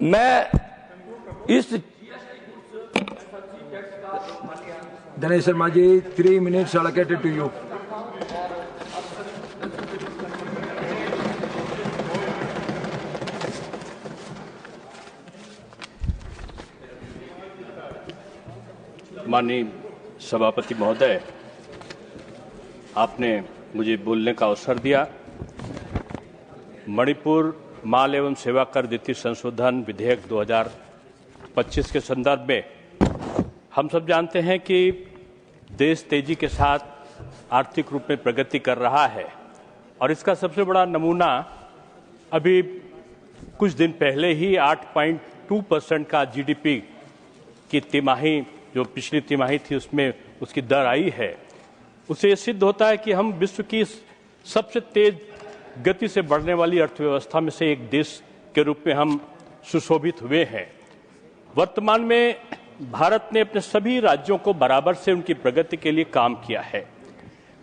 मैं इस Dinesh Sharma ji, 3 minutes allocated to you. माननीय सभापति महोदय, आपने मुझे बोलने का अवसर दिया। मणिपुर माल एवं सेवा कर द्वितीय संशोधन विधेयक 2025 के संदर्भ में हम सब जानते हैं कि देश तेजी के साथ आर्थिक रूप में प्रगति कर रहा है और इसका सबसे बड़ा नमूना अभी कुछ दिन पहले ही 8.2% का जीडीपी की तिमाही, जो पिछली तिमाही थी उसमें उसकी दर आई है। उससे ये सिद्ध होता है कि हम विश्व की सबसे तेज गति से बढ़ने वाली अर्थव्यवस्था में से एक देश के रूप में हम सुशोभित हुए हैं। वर्तमान में भारत ने अपने सभी राज्यों को बराबर से उनकी प्रगति के लिए काम किया है।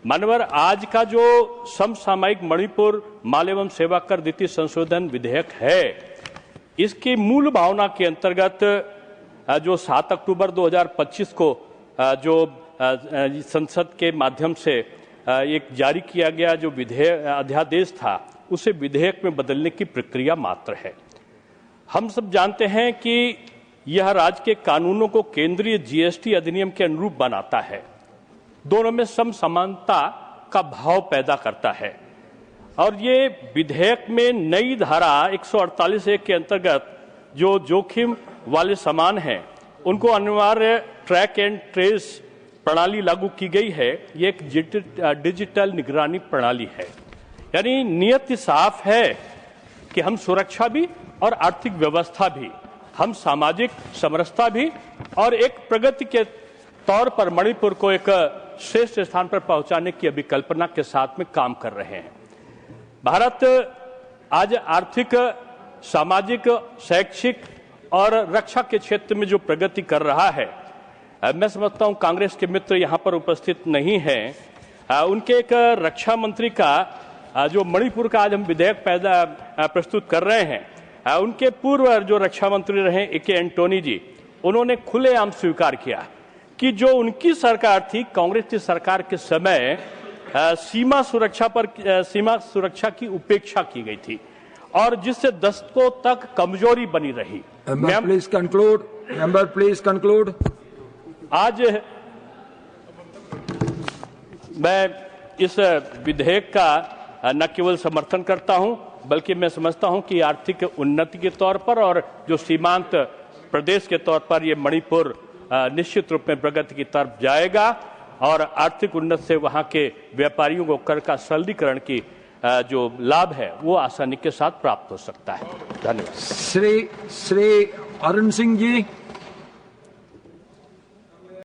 मानवर आज का जो समसामयिक मणिपुर माल एवं सेवा कर द्वितीय संशोधन विधेयक है, इसकी मूल भावना के अंतर्गत जो 7 अक्टूबर 2025 को जो संसद के माध्यम से एक जारी किया गया जो अध्यादेश था, उसे विधेयक में बदलने की प्रक्रिया मात्र है। हम सब जानते हैं कि यह राज्य के कानूनों को केंद्रीय जीएसटी अधिनियम के अनुरूप बनाता है, दोनों में समसमानता का भाव पैदा करता है और ये विधेयक में नई धारा 148(1) के अंतर्गत जो जोखिम वाले सामान हैं उनको अनिवार्य ट्रैक एंड ट्रेस प्रणाली लागू की गई है। ये एक डिजिटल निगरानी प्रणाली है। यानी नियति साफ है कि हम सुरक्षा भी और आर्थिक व्यवस्था भी, हम सामाजिक समरसता भी और एक प्रगति के तौर पर मणिपुर को एक श्रेष्ठ स्थान पर पहुंचाने की अभिकल्पना के साथ में काम कर रहे हैं। भारत आज आर्थिक, सामाजिक, शैक्षिक और रक्षा के क्षेत्र में जो प्रगति कर रहा है, मैं समझता हूं कांग्रेस के मित्र यहां पर उपस्थित नहीं हैं। उनके एक रक्षा मंत्री का जो मणिपुर का आज हम विधेयक प्रस्तुत कर रहे हैं, उनके पूर्व जो रक्षा मंत्री रहे ए.के. एंटोनी जी, उन्होंने खुलेआम स्वीकार किया कि जो उनकी सरकार थी, कांग्रेस की सरकार के समय सीमा सुरक्षा की उपेक्षा की गई थी और जिससे दशकों तक कमजोरी बनी रही। Please conclude. Member please conclude. आज मैं इस विधेयक का न केवल समर्थन करता हूं, बल्कि मैं समझता हूं कि आर्थिक उन्नति के तौर पर और जो सीमांत प्रदेश के तौर पर ये मणिपुर निश्चित रूप में प्रगति की तरफ जाएगा और आर्थिक उन्नति से वहां के व्यापारियों को कर का सरलीकरण की जो लाभ है वो आसानी के साथ प्राप्त हो सकता है। धन्यवाद। श्री अरुण सिंह जी।